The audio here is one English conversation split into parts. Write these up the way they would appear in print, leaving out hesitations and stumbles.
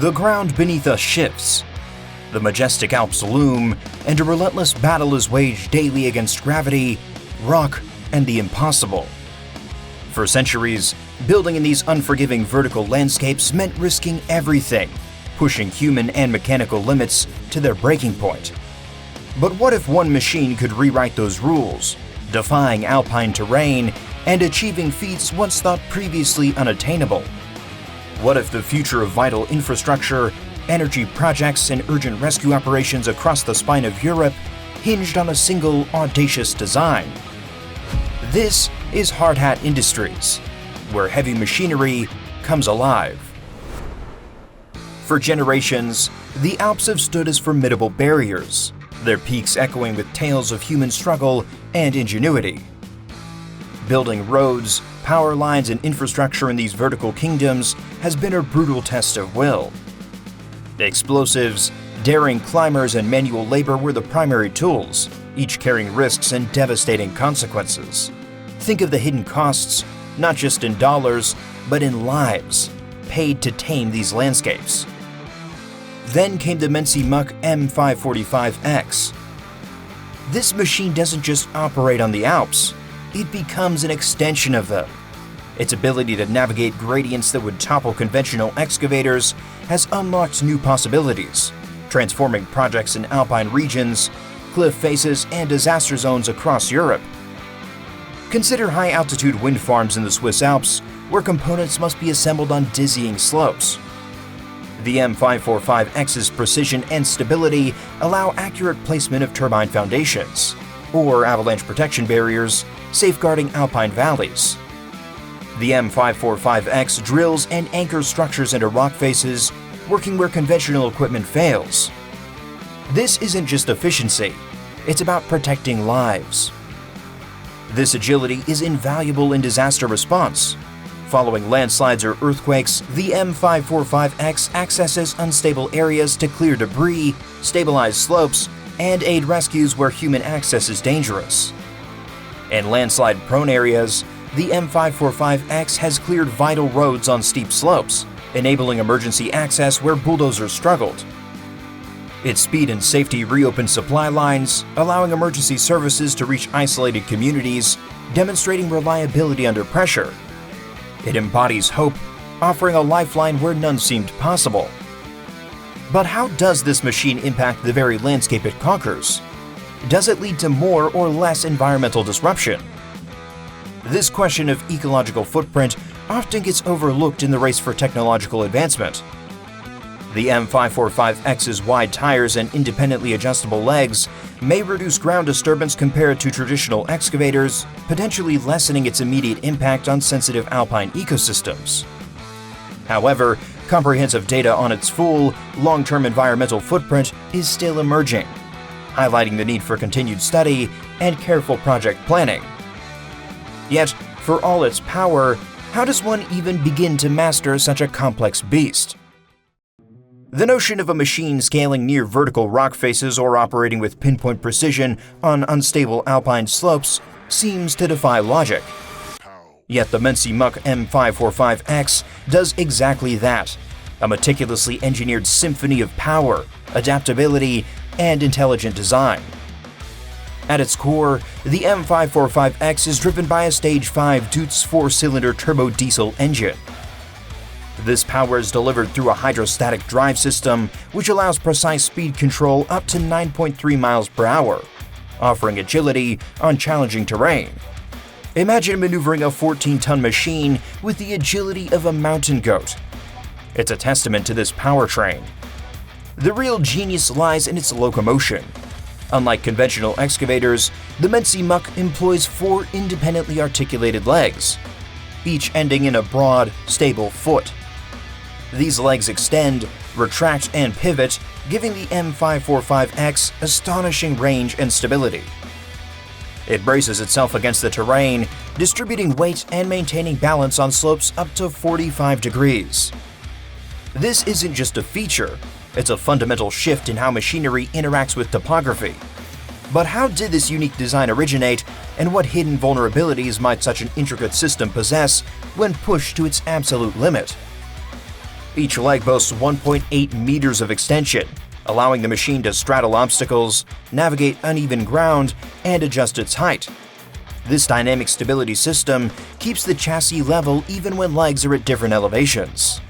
The ground beneath us shifts. The majestic Alps loom, and a relentless battle is waged daily against gravity, rock, and the impossible. For centuries, building in these unforgiving vertical landscapes meant risking everything, pushing human and mechanical limits to their breaking point. But what if one machine could rewrite those rules, defying Alpine terrain and achieving feats once thought previously unattainable? What if the future of vital infrastructure, energy projects, and urgent rescue operations across the spine of Europe hinged on a single audacious design? This is Hard Hat Industries, where heavy machinery comes alive. For generations, the Alps have stood as formidable barriers, their peaks echoing with tales of human struggle and ingenuity. Building roads, power lines, and infrastructure in these vertical kingdoms has been a brutal test of will. Explosives, daring climbers, and manual labor were the primary tools, each carrying risks and devastating consequences. Think of the hidden costs, not just in dollars, but in lives, paid to tame these landscapes. Then came the Menzi Muck M545x. This machine doesn't just operate on the Alps, it becomes an extension of them. Its ability to navigate gradients that would topple conventional excavators has unlocked new possibilities, transforming projects in Alpine regions, cliff faces, and disaster zones across Europe. Consider high-altitude wind farms in the Swiss Alps, where components must be assembled on dizzying slopes. The M545x's precision and stability allow accurate placement of turbine foundations, or avalanche protection barriers, safeguarding Alpine valleys. The M545x drills and anchors structures into rock faces, working where conventional equipment fails. This isn't just efficiency, it's about protecting lives. This agility is invaluable in disaster response. Following landslides or earthquakes, the M545x accesses unstable areas to clear debris, stabilize slopes, and aid rescues where human access is dangerous. In landslide-prone areas, the M545x has cleared vital roads on steep slopes, enabling emergency access where bulldozers struggled. Its speed and safety reopen supply lines, allowing emergency services to reach isolated communities, demonstrating reliability under pressure. It embodies hope, offering a lifeline where none seemed possible. But how does this machine impact the very landscape it conquers? Does it lead to more or less environmental disruption? This question of ecological footprint often gets overlooked in the race for technological advancement. The M545x's wide tires and independently adjustable legs may reduce ground disturbance compared to traditional excavators, potentially lessening its immediate impact on sensitive alpine ecosystems. However, comprehensive data on its full, long-term environmental footprint is still emerging, highlighting the need for continued study and careful project planning. Yet, for all its power, how does one even begin to master such a complex beast? The notion of a machine scaling near vertical rock faces or operating with pinpoint precision on unstable alpine slopes seems to defy logic. Yet the Menzi Muck M545x does exactly that, a meticulously engineered symphony of power, adaptability, and intelligent design. At its core, the M545x is driven by a Stage 5 Deutz 4-cylinder turbo diesel engine. This power is delivered through a hydrostatic drive system, which allows precise speed control up to 9.3 miles per hour, offering agility on challenging terrain. Imagine maneuvering a 14-ton machine with the agility of a mountain goat. It's a testament to this powertrain. The real genius lies in its locomotion. Unlike conventional excavators, the Menzi Muck employs 4 independently articulated legs, each ending in a broad, stable foot. These legs extend, retract, and pivot, giving the M545x astonishing range and stability. It braces itself against the terrain, distributing weight and maintaining balance on slopes up to 45 degrees. This isn't just a feature, it's a fundamental shift in how machinery interacts with topography. But how did this unique design originate, and what hidden vulnerabilities might such an intricate system possess when pushed to its absolute limit? Each leg boasts 1.8 meters of extension, allowing the machine to straddle obstacles, navigate uneven ground, and adjust its height. This dynamic stability system keeps the chassis level even when legs are at different elevations.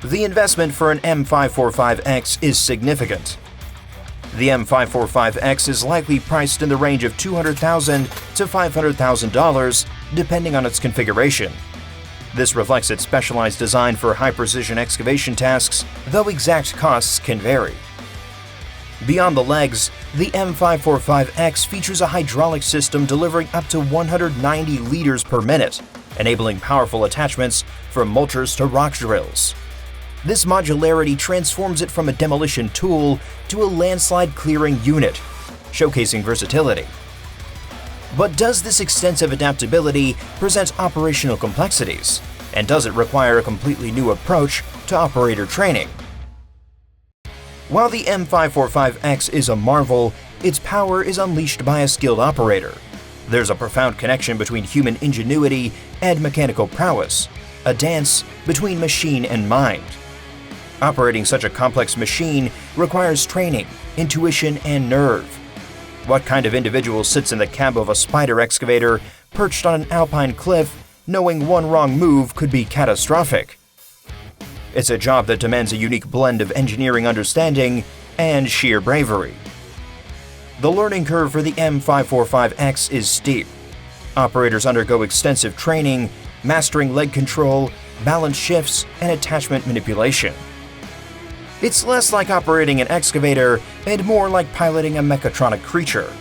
The investment for an M545X is significant. The M545X is likely priced in the range of $200,000 to $500,000, depending on its configuration. This reflects its specialized design for high-precision excavation tasks, though exact costs can vary. Beyond the legs, the M545X features a hydraulic system delivering up to 190 liters per minute, enabling powerful attachments from mulchers to rock drills. This modularity transforms it from a demolition tool to a landslide clearing unit, showcasing versatility. But does this extensive adaptability present operational complexities? And does it require a completely new approach to operator training? While the M545X is a marvel, its power is unleashed by a skilled operator. There's a profound connection between human ingenuity and mechanical prowess, a dance between machine and mind. Operating such a complex machine requires training, intuition, and nerve. What kind of individual sits in the cab of a spider excavator perched on an alpine cliff, knowing one wrong move could be catastrophic? It's a job that demands a unique blend of engineering understanding and sheer bravery. The learning curve for the M545X is steep. Operators undergo extensive training, mastering leg control, balance shifts, and attachment manipulation. It's less like operating an excavator and more like piloting a mechatronic creature.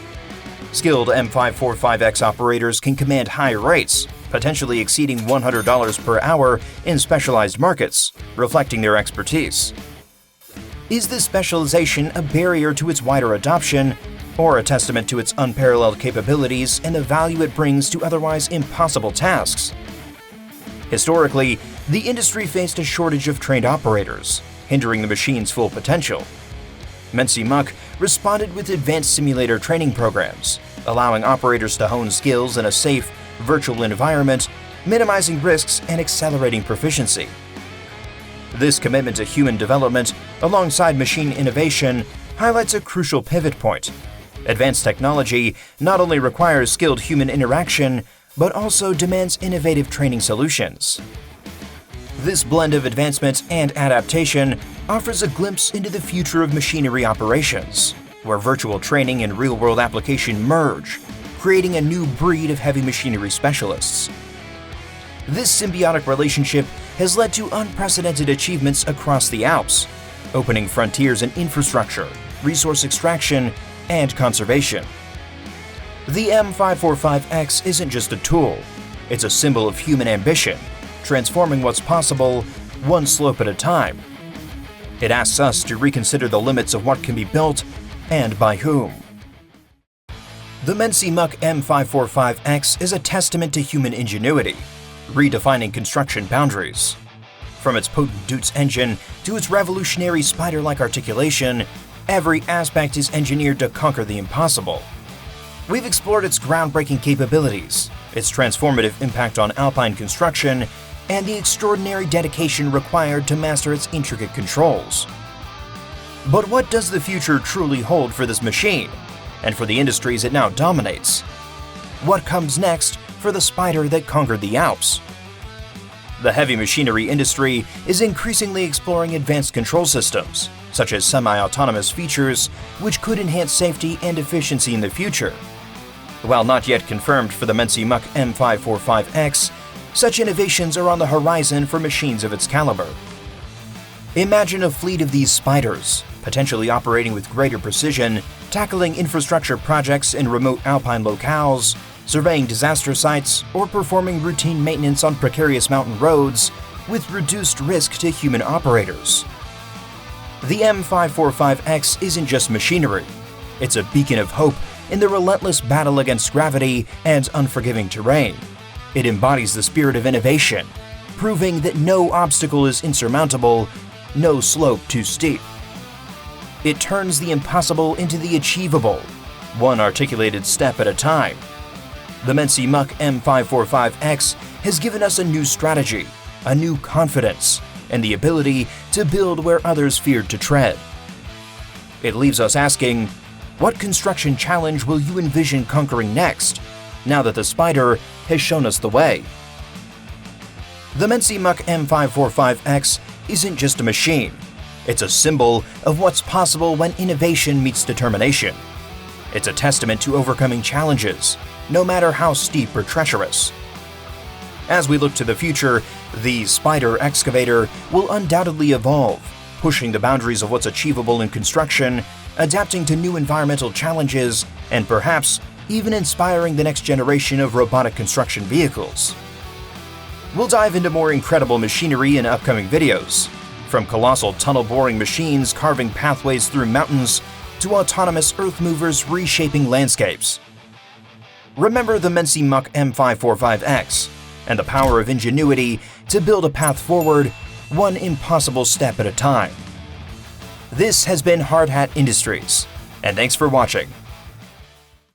Skilled M545X operators can command high rates, potentially exceeding $100 per hour in specialized markets, reflecting their expertise. Is this specialization a barrier to its wider adoption, or a testament to its unparalleled capabilities and the value it brings to otherwise impossible tasks? Historically, the industry faced a shortage of trained operators, hindering the machine's full potential. Menzi Muck responded with advanced simulator training programs, allowing operators to hone skills in a safe, virtual environment, minimizing risks and accelerating proficiency. This commitment to human development, alongside machine innovation, highlights a crucial pivot point. Advanced technology not only requires skilled human interaction, but also demands innovative training solutions. This blend of advancement and adaptation offers a glimpse into the future of machinery operations, where virtual training and real-world application merge, creating a new breed of heavy machinery specialists. This symbiotic relationship has led to unprecedented achievements across the Alps, opening frontiers in infrastructure, resource extraction, and conservation. The M545X isn't just a tool, it's a symbol of human ambition, transforming what's possible one slope at a time. It asks us to reconsider the limits of what can be built and by whom. The Menzi Muck M545X is a testament to human ingenuity, redefining construction boundaries. From its potent Deutz engine to its revolutionary spider-like articulation, every aspect is engineered to conquer the impossible. We've explored its groundbreaking capabilities, its transformative impact on Alpine construction, and the extraordinary dedication required to master its intricate controls. But what does the future truly hold for this machine, and for the industries it now dominates? What comes next for the spider that conquered the Alps? The heavy machinery industry is increasingly exploring advanced control systems, such as semi-autonomous features, which could enhance safety and efficiency in the future. While not yet confirmed for the Menzi Muck M545X, such innovations are on the horizon for machines of its caliber. Imagine a fleet of these spiders, potentially operating with greater precision, tackling infrastructure projects in remote alpine locales, surveying disaster sites, or performing routine maintenance on precarious mountain roads with reduced risk to human operators. The M545X isn't just machinery, it's a beacon of hope in the relentless battle against gravity and unforgiving terrain. It embodies the spirit of innovation, proving that no obstacle is insurmountable, no slope too steep. It turns the impossible into the achievable, one articulated step at a time. The Menzi Muck M545X has given us a new strategy, a new confidence, and the ability to build where others feared to tread. It leaves us asking, what construction challenge will you envision conquering next, now that the Spider has shown us the way? The Menzi Muck M545x isn't just a machine. It's a symbol of what's possible when innovation meets determination. It's a testament to overcoming challenges, no matter how steep or treacherous. As we look to the future, the Spider Excavator will undoubtedly evolve, pushing the boundaries of what's achievable in construction, adapting to new environmental challenges, and perhaps even inspiring the next generation of robotic construction vehicles. We'll dive into more incredible machinery in upcoming videos, from colossal tunnel-boring machines carving pathways through mountains to autonomous earth movers reshaping landscapes. Remember the Menzi Muck M545x and the power of ingenuity to build a path forward, one impossible step at a time. This has been Hard Hat Industries, and thanks for watching.